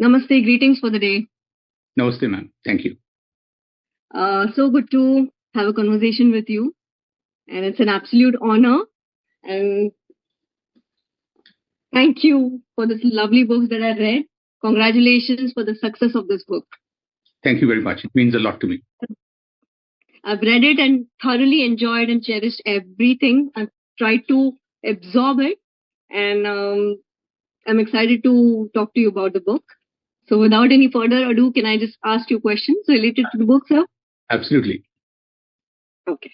Namaste, greetings for the day. Namaste, ma'am. Thank you. So good to have a conversation with you, and it's an absolute honor. And thank you for this lovely book that I read. Congratulations for the success of this book. Thank you very much. It means a lot to me. I've read it and thoroughly enjoyed and cherished everything. I've tried to absorb it, and I'm excited to talk to you about the book. So, without any further ado, can I just ask you questions related to the book, sir? Absolutely. Okay.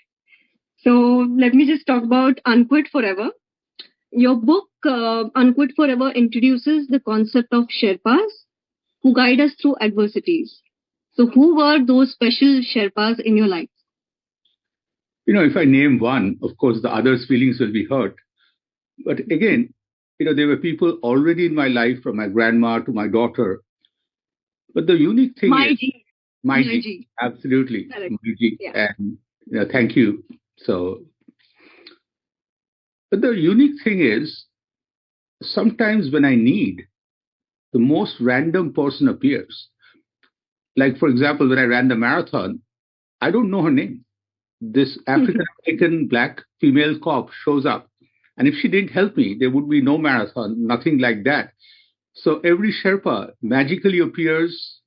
So let me just talk about Unquit Forever. Your book, Unquit Forever, introduces the concept of Sherpas who guide us through adversities. So who were those special Sherpas in your life? If I name one, of course, the others' feelings will be hurt. But again, there were people already in my life, from my grandma to my daughter. But the unique thing is... My G. Absolutely. Correct. My G. Yeah. And thank you. But the unique thing is, sometimes when I need, the most random person appears. Like, for example, when I ran the marathon, I don't know her name. This African American black female cop shows up. And if she didn't help me, there would be no marathon, nothing like that. So every Sherpa magically appears,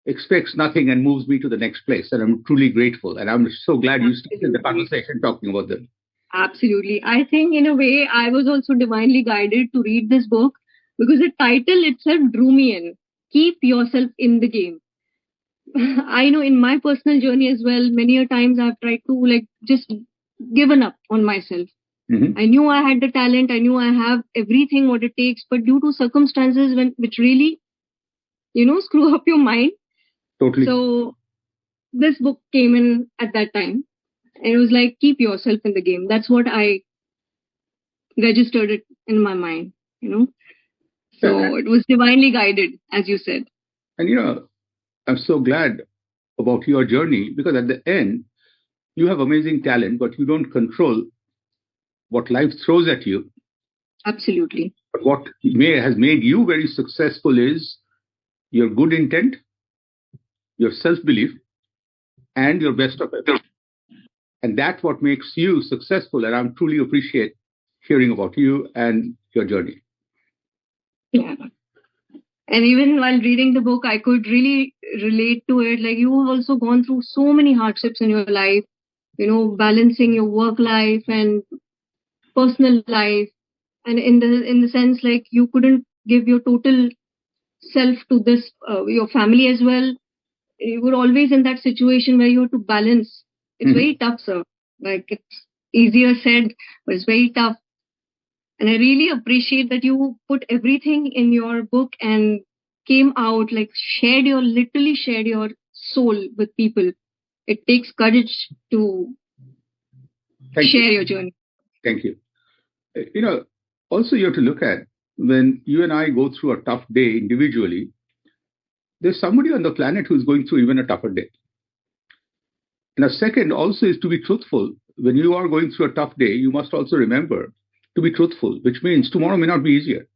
expects nothing, and moves me to the next place. And I'm truly grateful. And I'm so glad you started the conversation talking about them. Absolutely. I think in a way, I was also divinely guided to read this book because the title itself drew me in. Keep yourself in the game. I know in my personal journey as well, many a times I've tried to just given up on myself. Mm-hmm. I knew I had the talent. I knew I have everything what it takes, but due to circumstances which really, screw up your mind. Totally. So this book came in at that time. And it was like, keep yourself in the game. That's what I registered it in my mind, So it was divinely guided, as you said. And I'm so glad about your journey, because at the end, you have amazing talent, but you don't control what life throws at you. Absolutely. But what has made you very successful is your good intent, your self-belief, and your best of it. And that's what makes you successful. And I'm truly appreciate hearing about you and your journey. Yeah. And even while reading the book, I could really relate to it. Like, you have also gone through so many hardships in your life, balancing your work life and personal life. And in the sense, like, you couldn't give your total self to this, your family as well. You were always in that situation where you have to balance. It's very tough, sir. Like, it's easier said, but it's very tough. And I really appreciate that you put everything in your book and came out, like, literally shared your soul with people. It takes courage to share your journey. Thank you. Also you have to look at, when you and I go through a tough day individually, there's somebody on the planet who's going through even a tougher day. And a second also is to be truthful. When you are going through a tough day, you must also remember to be truthful, which means tomorrow may not be easier.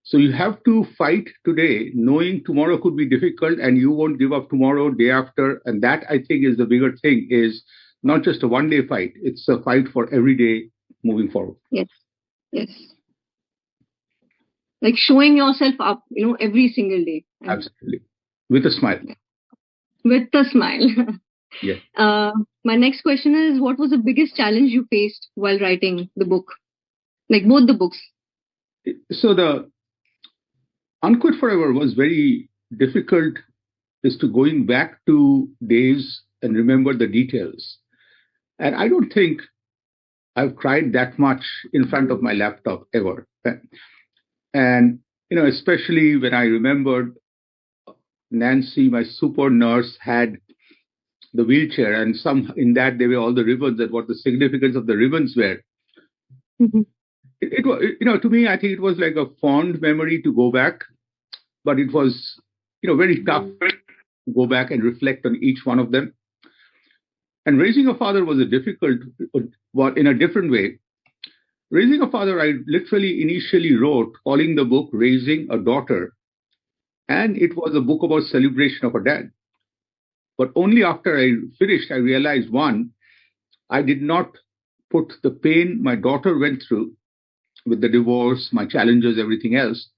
So you have to fight today, knowing tomorrow could be difficult, and you won't give up tomorrow, day after. And that, I think, is the bigger thing, is not just a one-day fight. It's a fight for every day moving forward. Yes. Yes. Like showing yourself up, every single day. Absolutely. With a smile. With a smile. Yes. My next question is, what was the biggest challenge you faced while writing the book? Like both the books. So the Unquit Forever was very difficult, is to going back to days and remember the details. And I don't think I've cried that much in front of my laptop ever. And, especially when I remembered Nancy, my super nurse, had the wheelchair, and in that there were all the ribbons, and what the significance of the ribbons were. Mm-hmm. It was, to me, I think it was like a fond memory to go back, but it was, very tough to go back and reflect on each one of them. And raising a father was a difficult, but in a different way. Raising a father, I literally initially wrote, calling the book Raising a Daughter, And it was a book about celebration of a dad. But only after I finished, I realized one, I did not put the pain my daughter went through with the divorce, my challenges, everything else,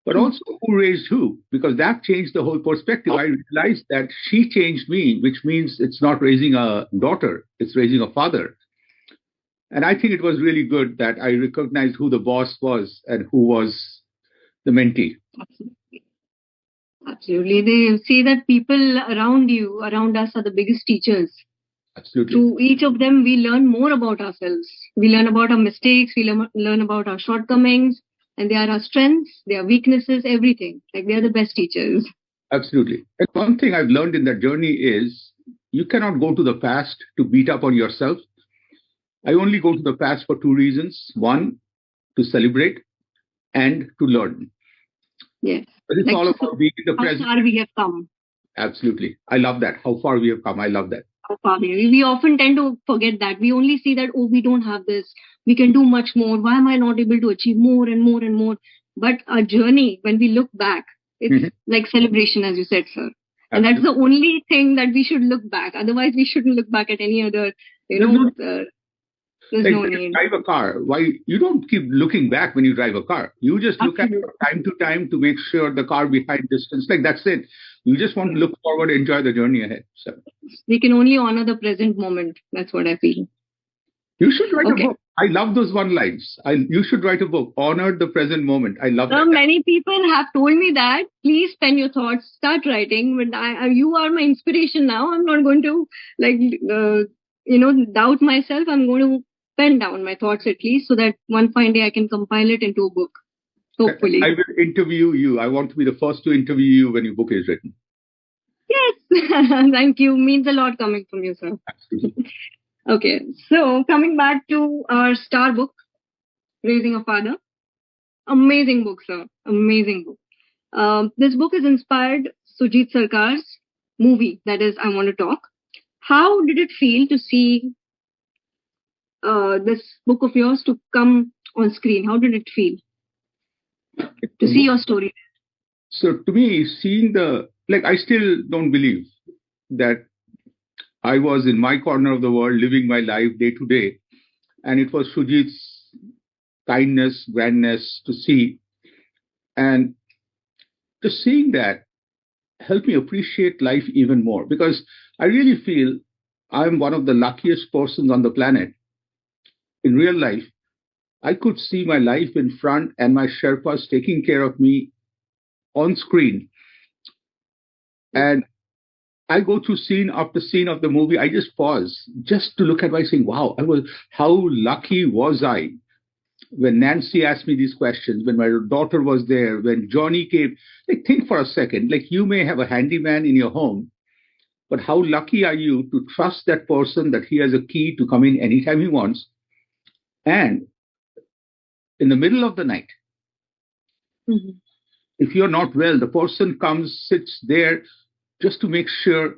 but also who raised who, because that changed the whole perspective. I realized that she changed me, which means it's not raising a daughter, it's raising a father. And I think it was really good that I recognized who the boss was and who was the mentee. Absolutely. Absolutely. They say that people around you, around us, are the biggest teachers. Absolutely. Through each of them, we learn more about ourselves. We learn about our mistakes, we learn about our shortcomings, and they are our strengths, their weaknesses, everything. Like they are the best teachers. Absolutely. And one thing I've learned in that journey is you cannot go to the past to beat up on yourself. I only go to the past for two reasons. One, to celebrate, and to learn. Yes. But it's Like all about being in the how present. far we have come. Absolutely. I love that. How far we have come. I love that. How far we often tend to forget that. We only see that, oh, we don't have this. We can do much more. Why am I not able to achieve more and more and more? But our journey, when we look back, it's like celebration, as you said, sir. And that's the only thing that we should look back. Otherwise, we shouldn't look back at any other, there's Like no when you need. drive a car, why you don't keep looking back when you drive a car? You just look at it Absolutely. from time to time to make sure the car behind distance. Like that's it. You just want to look forward, enjoy the journey ahead. So We can only honor the present moment. That's what I feel. you should write a Okay. book. I love those one lines. You should write a book. Honor the present moment. I love So that. many people have told me that. Please pen your thoughts, start writing. But you are my inspiration now. I'm not going to doubt myself. I'm going to pen down my thoughts at least so that one fine day I can compile it into a book. Hopefully. I will interview you. I want to be the first to interview you when your book is written. Yes. Thank you. Means a lot coming from you, sir. Absolutely. Okay. So coming back to our star book, Raising a Father. Amazing book, sir. Amazing book. This book is inspired Sujit Sarkar's movie, that is I Want to Talk. How did it feel to see this book of yours to come on screen? How did it feel to see your story? So to me, seeing I still don't believe that I was in my corner of the world living my life day to day. And it was Sujit's kindness, grandness to see. And just seeing that helped me appreciate life even more because I really feel I'm one of the luckiest persons on the planet. In real life, I could see my life in front and my Sherpas taking care of me on screen. And I go through scene after scene of the movie. I just pause just to look at myself saying, wow, how lucky was I when Nancy asked me these questions, when my daughter was there, when Johnny came. Like, think for a second, like you may have a handyman in your home, but how lucky are you to trust that person that he has a key to come in anytime he wants? And in the middle of the night, if you're not well, the person comes, sits there just to make sure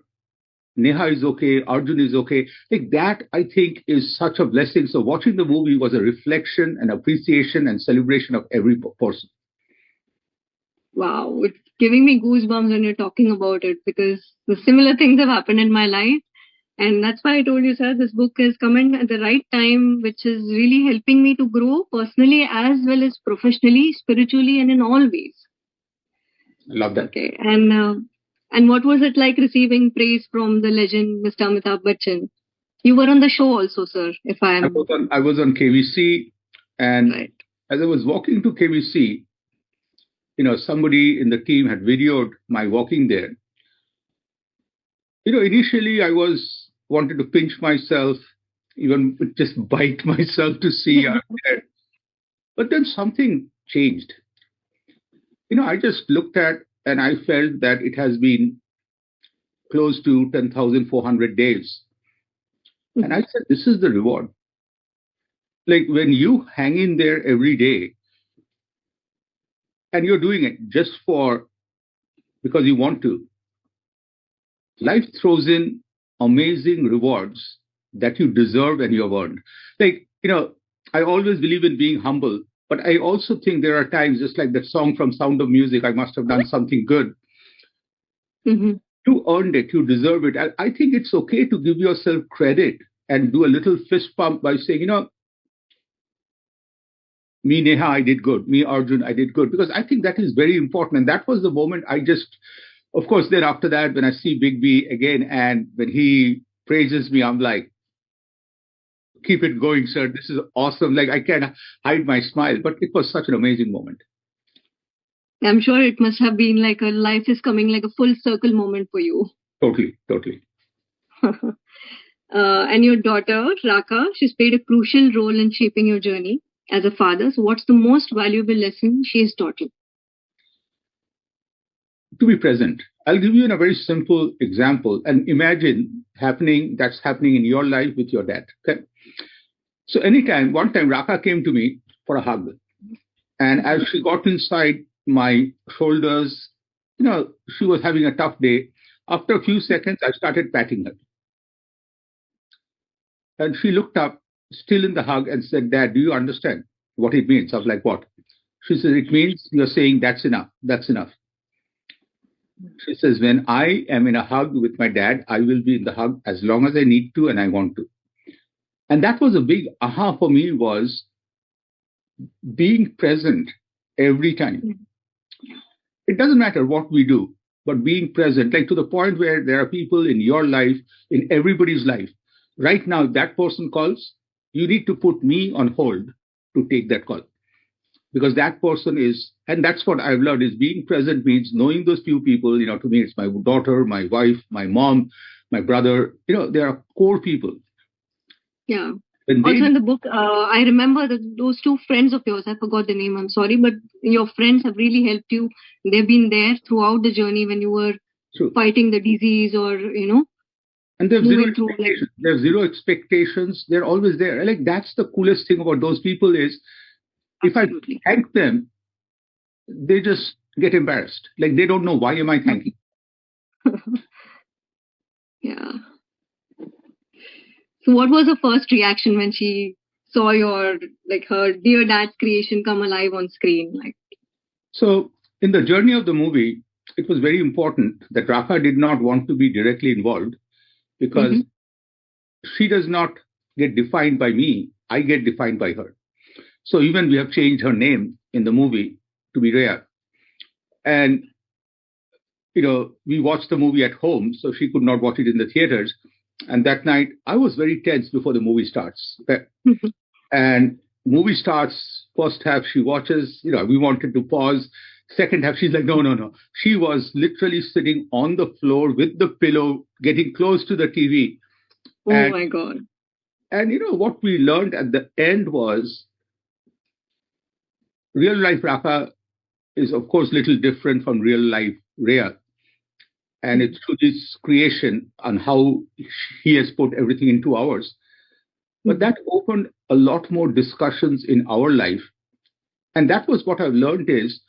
Neha is okay, Arjun is okay. Like that, I think, is such a blessing. So watching the movie was a reflection and appreciation and celebration of every person. Wow, it's giving me goosebumps when you're talking about it because the similar things have happened in my life. And that's why I told you, sir, this book is coming at the right time, which is really helping me to grow personally as well as professionally, spiritually, and in all ways. I love that. Okay. And what was it like receiving praise from the legend, Mr. Amitabh Bachchan? You were on the show also, sir, if I am. I was on KVC, and right. As I was walking to KVC, somebody in the team had videoed my walking there. Initially I wanted to pinch myself, even just bite myself to see I'm there. But then something changed. I just looked at and I felt that it has been close to 10,400 days. And I said, this is the reward. Like when you hang in there every day and you're doing it just because you want to, life throws in amazing rewards that you deserve and you have earned. Like, I always believe in being humble. But I also think there are times, just like that song from Sound of Music, I must have done something good. Mm-hmm. You earned it, you deserve it. I think it's okay to give yourself credit and do a little fist pump by saying, me, Neha, I did good. Me, Arjun, I did good. Because I think that is very important. And that was the moment of course, then after that, when I see Big B again and when he praises me, I'm like, keep it going, sir. This is awesome. Like, I can't hide my smile. But it was such an amazing moment. I'm sure it must have been like a life is coming like a full circle moment for you. Totally, totally. And your daughter, Raka, she's played a crucial role in shaping your journey as a father. So, what's the most valuable lesson she has taught you? To be present. I'll give you a very simple example and imagine that's happening in your life with your dad. Okay. So one time Raka came to me for a hug. And as she got inside my shoulders, she was having a tough day. After a few seconds, I started patting her. And she looked up, still in the hug, and said, Dad, do you understand what it means? I was like, what? She said, it means you're saying that's enough. That's enough. She says, when I am in a hug with my dad, I will be in the hug as long as I need to and I want to. And that was a big aha for me, was being present every time. It doesn't matter what we do, but being present, like to the point where there are people in your life, in everybody's life. Right now, if that person calls, you need to put me on hold to take that call. Because that person is, and that's what I've learned, is being present means knowing those few people. To me, it's my daughter, my wife, my mom, my brother. They are core people. Yeah. Also in the book, I remember that those two friends of yours, I forgot the name, I'm sorry, but your friends have really helped you. They've been there throughout the journey when you were fighting the disease or, And they have zero expectations. They have zero expectations. They're always there. Like, that's the coolest thing about those people is, if Absolutely. I thank them, they just get embarrassed. Like, they don't know, why am I thanking? Yeah. So what was her first reaction when she saw her dear dad's creation come alive on screen? So in the journey of the movie, it was very important that Raka did not want to be directly involved, because she does not get defined by me. I get defined by her. So even we have changed her name in the movie to be Rhea. And, we watched the movie at home, so she could not watch it in the theaters. And that night, I was very tense before the movie starts. And movie starts, first half, she watches, we wanted to pause. Second half, she's like, no. She was literally sitting on the floor with the pillow, getting close to the TV. Oh, my God. And, what we learned at the end was, real life Raka is, of course, little different from real life Rhea. And it's through this creation and how he has put everything into ours. But that opened a lot more discussions in our life. And that was what I've learned is,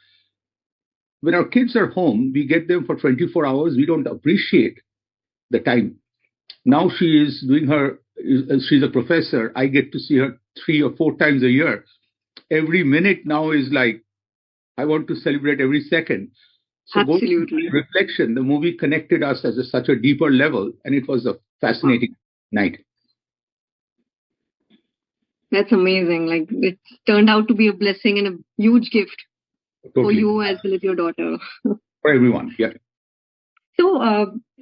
when our kids are home, we get them for 24 hours. We don't appreciate the time. Now she's a professor. I get to see her 3 or 4 times a year. Every minute now is like, I want to celebrate every second. So Absolutely. Reflection, the movie connected us as such a deeper level, and it was a fascinating night. That's amazing. Like, it turned out to be a blessing and a huge gift for you as well as your daughter. For everyone, yeah. So,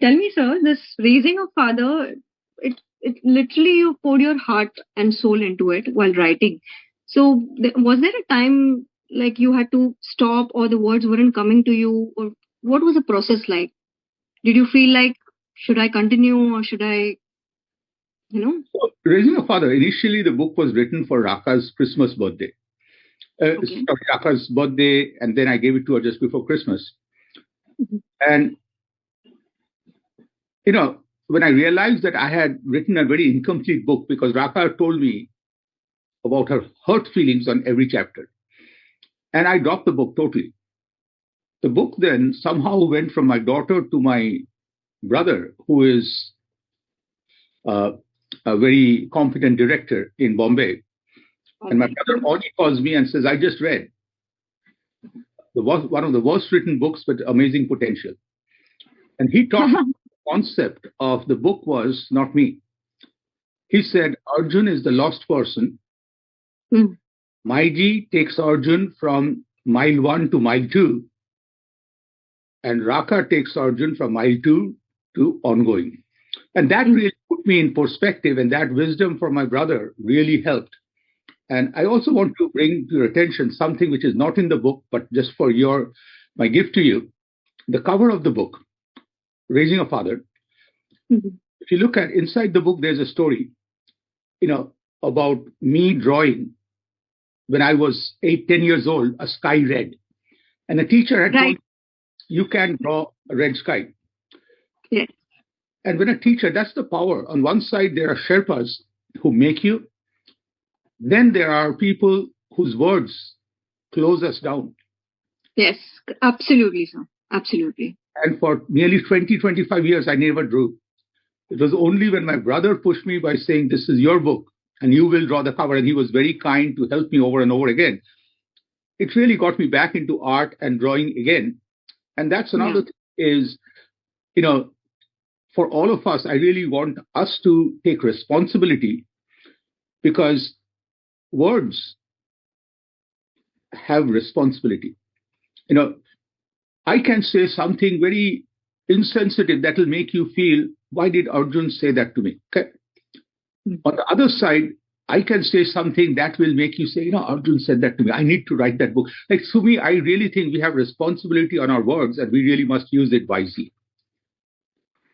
tell me, sir, this raising a father, it literally you poured your heart and soul into it while writing. So, was there a time like you had to stop, or the words weren't coming to you, or what was the process like? Did you feel like, should I continue or should I, So, raising a father, initially the book was written for Raka's Christmas birthday. Raka's birthday, and then I gave it to her just before Christmas. And, when I realized that I had written a very incomplete book, because Raka told me about her hurt feelings on every chapter. And I dropped the book totally. The book then somehow went from my daughter to my brother, who is a very competent director in Bombay. And my brother only calls me and says, I just read one of the worst written books with amazing potential. And he taught me the concept of the book was not me. He said, Arjun is the lost person. Mm. Maiji takes Arjun from mile 1 to mile 2. And Raka takes Arjun from mile 2 to ongoing. And that really put me in perspective, and that wisdom from my brother really helped. And I also want to bring to your attention something which is not in the book, but just for my gift to you, the cover of the book, Raising a Father. Mm-hmm. If you look at inside the book, there's a story, about me drawing when I was 8, 10 years old, a sky red. And a teacher had told me, you can draw a red sky. Yes. And when a teacher, that's the power. On one side, there are Sherpas who make you. Then there are people whose words close us down. Yes, absolutely, sir. Absolutely. And for nearly 20, 25 years, I never drew. It was only when my brother pushed me by saying, this is your book and you will draw the cover. And he was very kind to help me over and over again. It really got me back into art and drawing again. And that's another thing is, for all of us, I really want us to take responsibility because words have responsibility. I can say something very insensitive that will make you feel, why did Arjun say that to me? Okay. On the other side, I can say something that will make you say, Arjun said that to me. I need to write that book. Like, to me, I really think we have responsibility on our words and we really must use it wisely.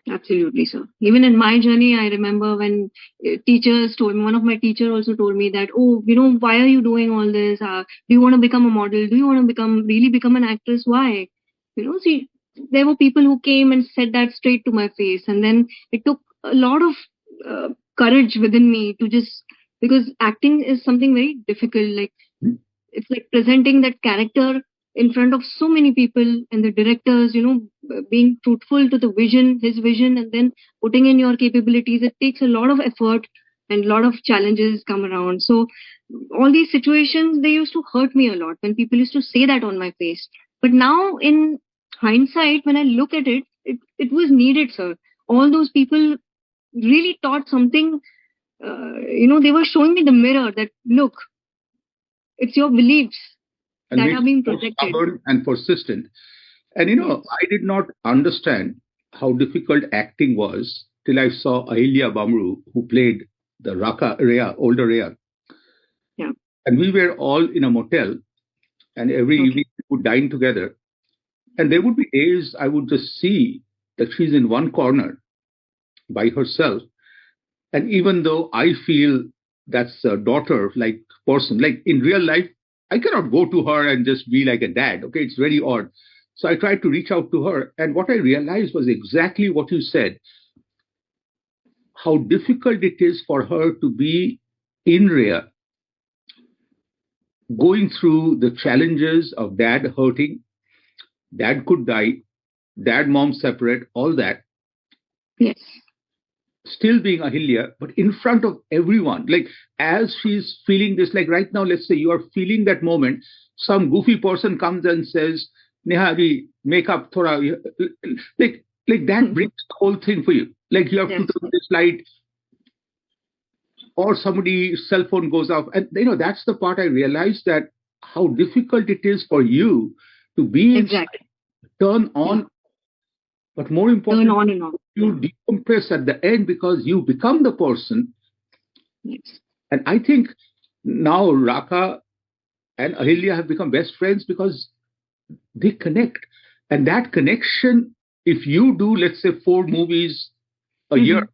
Absolutely, sir. Even in my journey, I remember when teachers told me, one of my teachers also told me that, why are you doing all this? Do you want to become a model? Do you want to really become an actress? Why? See, there were people who came and said that straight to my face. And then it took a lot of courage within me to because acting is something very difficult. Like, it's like presenting that character in front of so many people and the directors, being truthful to his vision, and then putting in your capabilities. It takes a lot of effort and a lot of challenges come around. So all these situations, they used to hurt me a lot when people used to say that on my face. But now in hindsight, when I look at it, it was needed, sir. All those people really taught something. They were showing me the mirror that, look, it's your beliefs and that are being protected. Stubborn and persistent. And I did not understand how difficult acting was till I saw Ahilya Bamru, who played the Raka Rhea, older Rhea. Yeah. And we were all in a motel, and every evening we would dine together. And there would be days I would just see that she's in one corner by herself. And even though I feel that's a daughter-like person, like in real life, I cannot go to her and just be like a dad. Okay, it's very odd. So I tried to reach out to her. And what I realized was exactly what you said. How difficult it is for her to be in Rhea, going through the challenges of dad hurting, dad could die, dad, mom separate, all that. Yes. Still being Ahilya, but in front of everyone. Like, as she's feeling this, like right now, let's say you are feeling that moment, some goofy person comes and says, Neha, make up thora. Like that brings the whole thing for you. Like, you have to turn this light, or somebody's cell phone goes off. And, that's the part I realized, that how difficult it is for you to be exactly. Turn on. But more important, turn on and on. You decompress at the end because you become the person. Yes. And I think now Raka and Ahilya have become best friends because they connect. And that connection, if you do, let's say, 4 movies a year,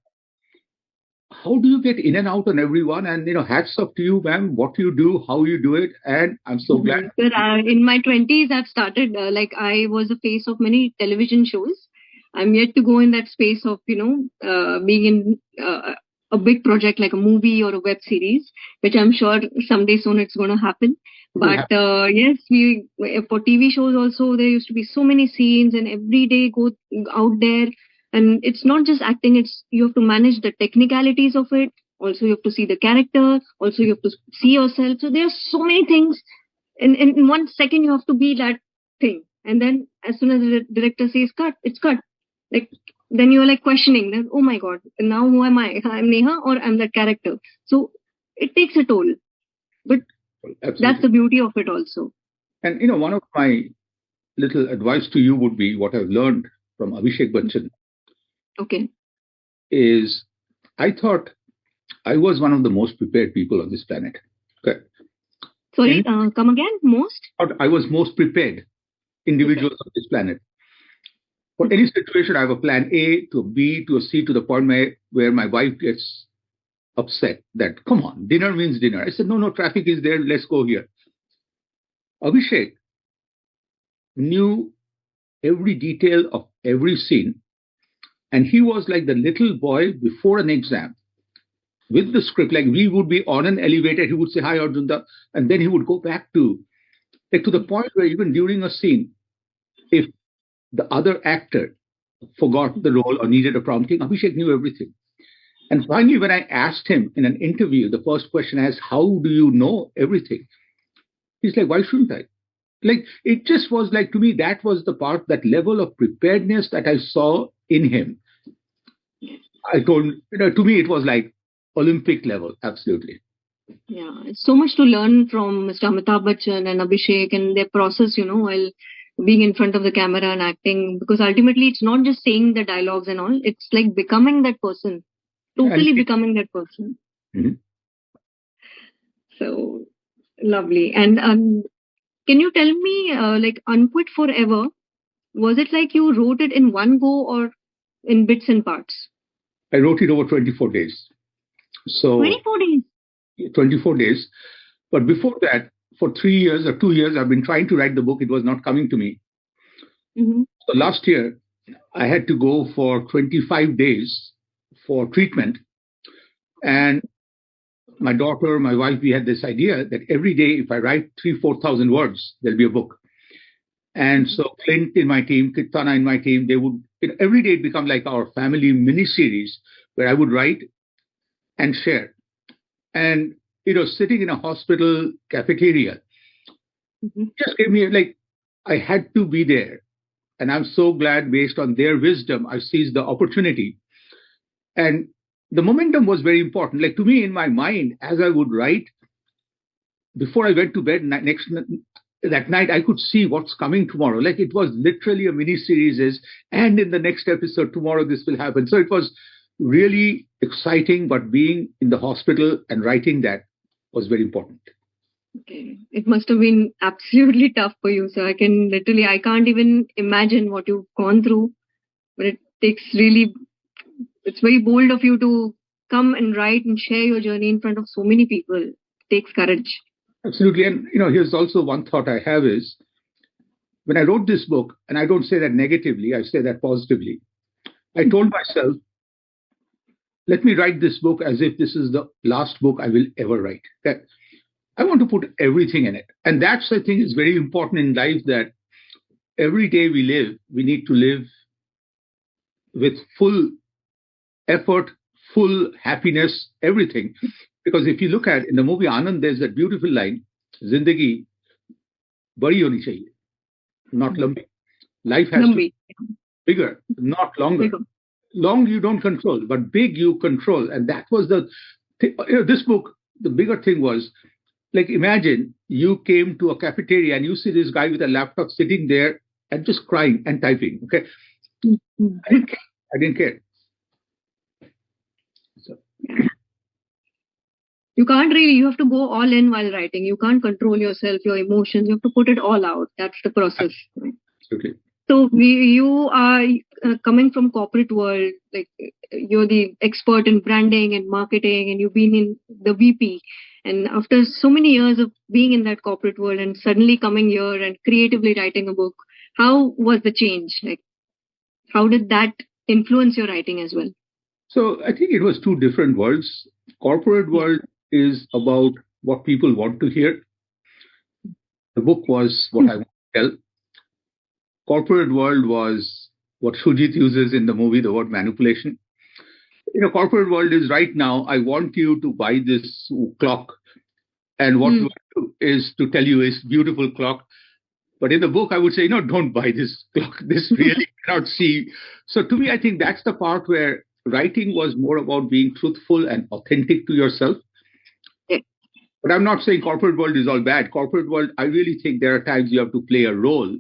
how do you get in and out on everyone? And, hats off to you, ma'am, what you do, how you do it. And I'm so glad. In my 20s, I've started, I was the face of many television shows. I'm yet to go in that space of, being in a big project like a movie or a web series, which I'm sure someday soon it's going to happen. But yes, for TV shows also, there used to be so many scenes, and every day go out there. And it's not just acting, you have to manage the technicalities of it. Also, you have to see the character. Also, you have to see yourself. So there are so many things. In 1 second, you have to be that thing. And then as soon as the director says cut, it's cut. Like, then you're like questioning that, oh my God, now who am I? I'm Neha or I'm that character. So it takes a toll. But Absolutely. that's the beauty of it also. And, one of my little advice to you would be what I've learned from Abhishek Bachchan Okay. is I thought I was one of the most prepared people on this planet. Okay. Sorry, come again? Most? I was most prepared individual on this planet. For any situation, I have a plan A to a B to a C to the point where my wife gets upset that, come on, dinner means dinner. I said, no, traffic is there. Let's go here. Abhishek knew every detail of every scene. And he was like the little boy before an exam with the script. Like we would be on an elevator. He would say, hi, Arjun. And then he would go back to the point where even during a scene, if the other actor forgot the role or needed a prompting, Abhishek knew everything. And finally, when I asked him in an interview, the first question I asked, how do you know everything? He's like, why shouldn't I? Like, it just was like, to me, that was the part, that level of preparedness that I saw in him. I told, to me, it was like Olympic level. Absolutely. Yeah, so much to learn from Mr. Amitabh Bachchan and Abhishek and their process, while being in front of the camera and acting, because ultimately it's not just saying the dialogues and all, it's like becoming that person, totally becoming that person. Mm-hmm. So lovely. And can you tell me, like Unquit Forever, was it like you wrote it in one go or in bits and parts? I wrote it over 24 days. So 24 days? 24 days. But before that, for 3 years or 2 years, I've been trying to write the book. It was not coming to me. Mm-hmm. So last year, I had to go for 25 days for treatment. And my daughter, my wife, we had this idea that every day, if I write 3,000-4,000 words, there'll be a book. And so Clint in my team, Kitana in my team, they would, every day it become like our family mini-series where I would write and share. And, sitting in a hospital cafeteria just gave me, like, I had to be there. And I'm so glad, based on their wisdom, I seized the opportunity. And the momentum was very important. Like, to me, in my mind, as I would write, before I went to bed that night, I could see what's coming tomorrow. Like, it was literally a mini series, and in the next episode tomorrow, this will happen. So it was really exciting, but being in the hospital and writing that was very important. Okay. It must have been absolutely tough for you. So I can't even imagine what you've gone through. But it's very bold of you to come and write and share your journey in front of so many people. It takes courage. Absolutely. And, here's also one thought I have is, when I wrote this book, and I don't say that negatively, I say that positively, I told myself, let me write this book as if this is the last book I will ever write. That I want to put everything in it. And that's, I think, is very important in life, that every day we live, we need to live with full effort, full happiness, everything. Because if you look at in the movie Anand, there's that beautiful line, Zindagi badi honi chahiye, not lambi. Life has to be bigger, not longer. Bigger. Long you don't control, but big you control. And that was this book, the bigger thing was, like, imagine you came to a cafeteria and you see this guy with a laptop sitting there and just crying and typing. Okay. I didn't care. So. You have to go all in while writing. You can't control yourself, your emotions. You have to put it all out. That's the process. Absolutely. So you are coming from corporate world, like you're the expert in branding and marketing, and you've been in the VP. And after so many years of being in that corporate world and suddenly coming here and creatively writing a book, how was the change? Like, how did that influence your writing as well? So I think it was two different worlds. Corporate world is about what people want to hear. The book was what I want to tell. Corporate world was what Shujit uses in the movie, the word manipulation. corporate world is right now, I want you to buy this clock. And what we Hmm. want to is to tell you is beautiful clock. But in the book, I would say, don't buy this clock. This really cannot see. So to me, I think that's the part where writing was more about being truthful and authentic to yourself. Yeah, But I'm not saying corporate world is all bad. Corporate world, I really think there are times you have to play a role.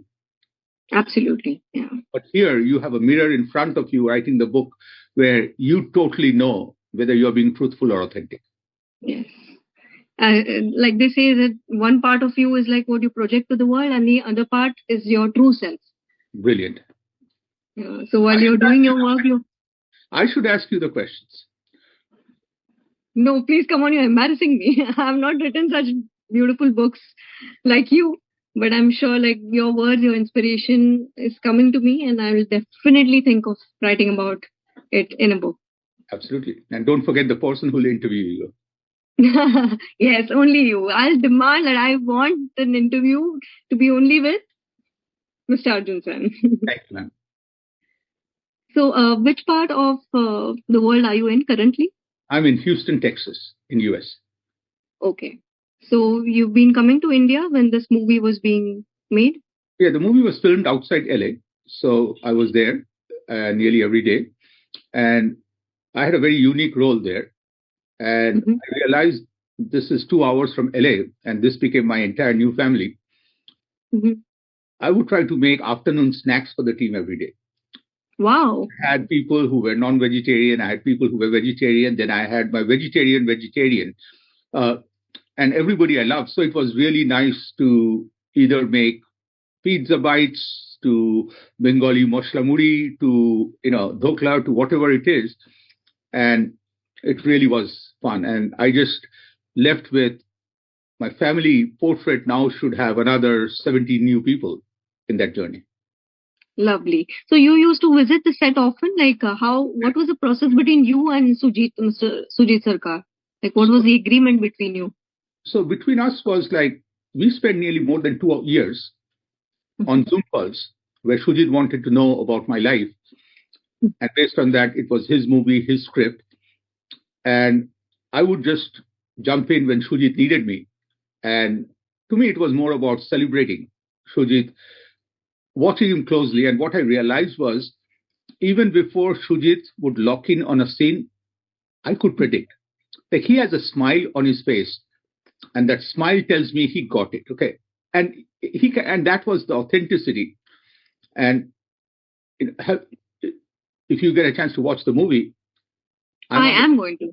absolutely. Yeah. But here you have a mirror in front of you writing the book where you totally know whether you're being truthful or authentic. Yes. Like they say that one part of you is like what you project to the world, and the other part is your true self. Brilliant. So while you're doing your work, you I should ask you the questions. no, please come on, you're embarrassing me. I've not written such beautiful books like you, but I'm sure like your words, your inspiration is coming to me, and I will definitely think of writing about it in a book. Absolutely. And don't forget the person who will interview you. Yes, only you. I'll demand that I want an interview to be only with Mr. Arjun Sen. Thank you, ma'am. So, which part of the world are you in currently? I'm in Houston, Texas, in US. Okay. So, you've been coming to India when this movie was being made? Yeah, the movie was filmed outside LA. So I was there nearly every day. And I had a very unique role there. And Hmm. I realized this is 2 hours from LA, and this became my entire new family. Hmm. I would try to make afternoon snacks for the team every day. Wow. I had people who were non-vegetarian. I had people who were vegetarian. Then I had my vegetarian, uh, and everybody I loved. So it was really nice to either make pizza bites to Bengali mosla muri to dhokla to whatever it is, and it really was fun. And I just left with my family portrait now should have another 70 new people in that journey. Lovely. So, you used to visit the set often? Like, what was the process between you and Sujit, Mr. Sujit Sarkar? Like, what was So, the agreement between you? so between us was like we spent nearly more than 2 years on Zoom calls where Shujit wanted to know about my life. And based on that, it was his movie, his script. And I would just jump in when Shujit needed me. And to me, it was more about celebrating Shujit, watching him closely. And what I realized was even before Shujit would lock in on a scene, I could predict. Like he has a smile on his face, and that smile tells me he got it. Okay. And and that was the authenticity. And if you get a chance to watch the movie, I'm I on the am going to.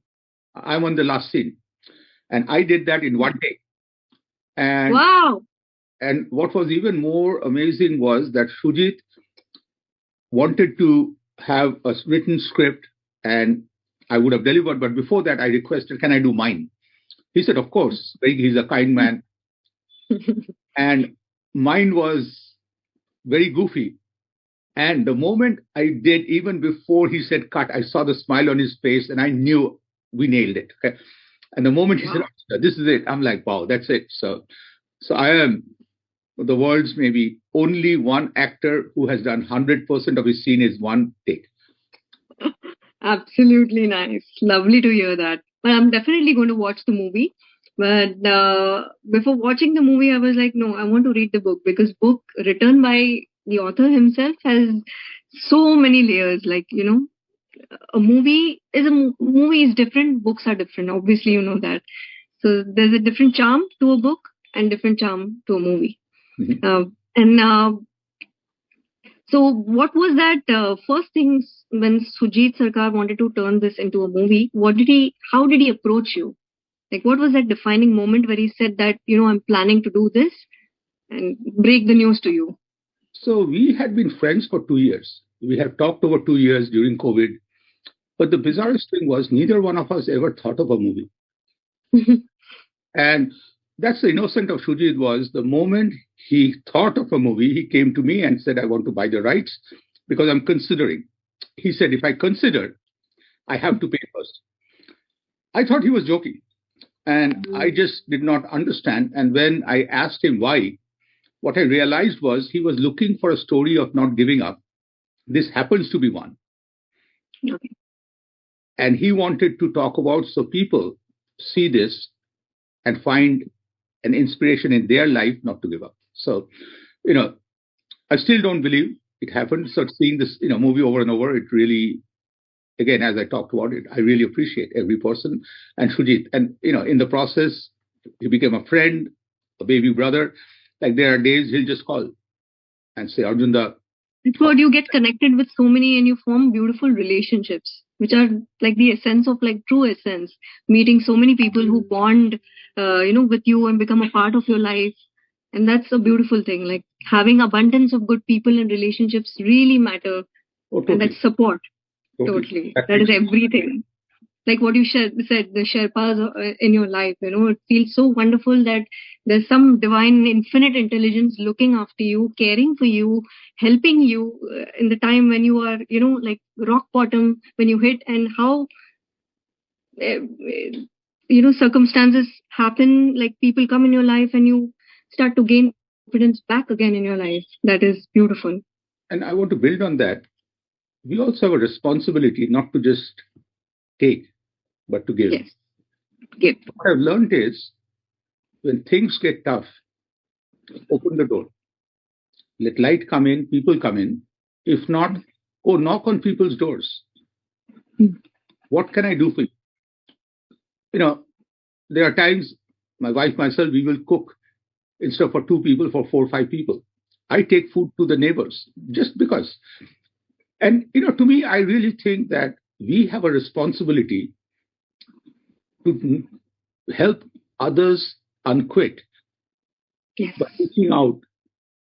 I'm on the last scene, and I did that in one day. And Wow. what was even more amazing was that Shujit wanted to have a written script, and I would have delivered. But before that, I requested, "Can I do mine?" He said, "Of course." He's a kind man, and mine was very goofy. And the moment I did, even before he said cut, I saw the smile on his face and I knew we nailed it. Okay. And the moment he said, Wow. "Oh, this is it," I'm like, wow, that's it. So I am the world's maybe only one actor who has done 100% of his scene is one take. Absolutely nice. Lovely to hear that. But I'm definitely going to watch the movie. But before watching the movie, I was like, no, I want to read the book because book written by the author himself has so many layers. Like a movie is movie is different. Books are different. Obviously, you know that. So there's a different charm to a book and different charm to a movie. Mhm. And So, what was that first thing when Sujit Sarkar wanted to turn this into a movie? How did he approach you? Like, what was that defining moment where he said that, I'm planning to do this and break the news to you? So we had been friends for 2 years. We have talked over 2 years during COVID. But the bizarrest thing was neither one of us ever thought of a movie. And that's the innocent of Shujit was the moment he thought of a movie, he came to me and said, "I want to buy the rights because I'm considering." He said, "If I consider, I have to pay first." I thought he was joking. And I just did not understand. And when I asked him why, what I realized was he was looking for a story of not giving up. This happens to be one. Okay. And he wanted to talk about so people see this and find an inspiration in their life not to give up. So, I still don't believe it happened. So seeing this, movie over and over, it really, again, as I talked about it, I really appreciate every person and Shujit. And, in the process, he became a friend, a baby brother. Like there are days he'll just call and say, Arjun, it's what you get connected with so many and you form beautiful relationships, which are like the essence of like true essence. Meeting so many people who bond, with you and become a part of your life. And that's a beautiful thing. Like having abundance of good people and relationships really matter. Oh, totally. And that's support. Totally. That is everything. Like what you said, the Sherpas in your life, it feels so wonderful that there's some divine, infinite intelligence looking after you, caring for you, helping you in the time when you are, like rock bottom, when you hit, and how, circumstances happen, like people come in your life and you start to gain confidence back again in your life. That is beautiful. And I want to build on that. We also have a responsibility not to just take, but to give. Yes. Give. What I've learned is when things get tough, open the door. Let light come in, people come in. If not, go knock on people's doors. What can I do for you? There are times my wife, myself, we will cook instead of for 2 people, for 4 or 5 people. I take food to the neighbors just because. And, to me, I really think that we have a responsibility to help others unquit by reaching out.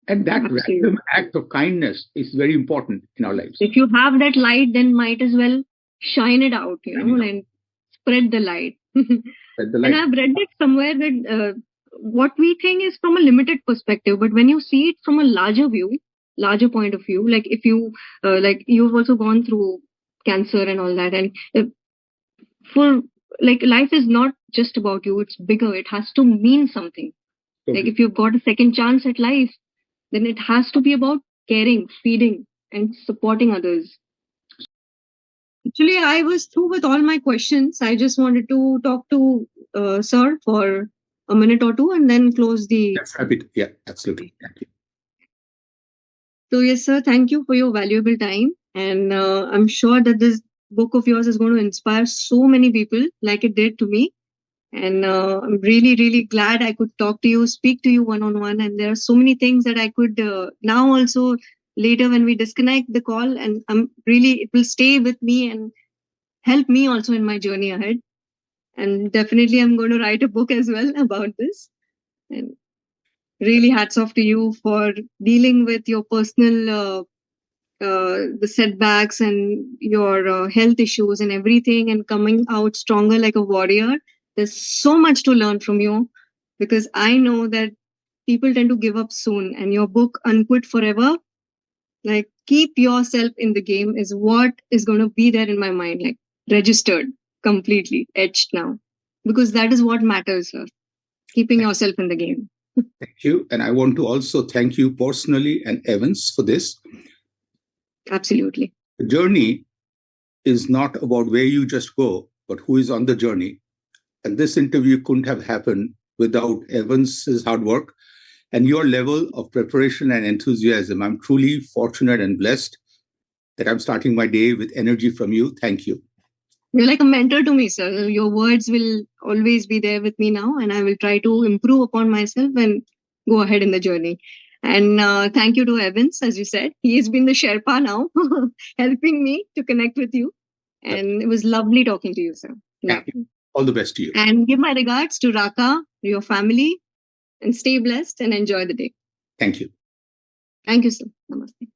And that random act of kindness is very important in our lives. If you have that light, then might as well shine it out, and spread the light. And I've read it somewhere that what we think is from a limited perspective, but when you see it from a larger point of view, like if you, like you've also gone through cancer and all that, and for like life is not just about you, it's bigger. It has to mean something. Okay. Like if you've got a second chance at life, then it has to be about caring, feeding, and supporting others. Actually, I was through with all my questions. I just wanted to talk to Sir for a minute or two and then close the... That's rapid. Yeah, absolutely. Thank you. So yes, sir, thank you for your valuable time. And I'm sure that this book of yours is going to inspire so many people like it did to me. And I'm really, really glad I could talk to you, speak to you one-on-one. And there are so many things that I could now also later when we disconnect the call, and it will stay with me and help me also in my journey ahead. And definitely I'm going to write a book as well about this. And really hats off to you for dealing with your personal the setbacks and your health issues and everything, and coming out stronger like a warrior. There's so much to learn from you, because I know that people tend to give up soon, and your book Unquit Forever, like keep yourself in the game, is what is going to be there in my mind, like registered, completely etched now, because that is what matters, sir. Keeping yourself in the game. Thank you. And I want to also thank you personally and Evans for this. Absolutely. The journey is not about where you just go, but who is on the journey. And this interview couldn't have happened without Evans's hard work and your level of preparation and enthusiasm. I'm truly fortunate and blessed that I'm starting my day with energy from you. Thank you. You're like a mentor to me, sir. Your words will always be there with me now, and I will try to improve upon myself and go ahead in the journey. And thank you to Evans, as you said. He has been the Sherpa now, helping me to connect with you. And it was lovely talking to you, sir. Thank you. All the best to you. And give my regards to Raka, your family, and stay blessed and enjoy the day. Thank you. Thank you, sir. Namaste.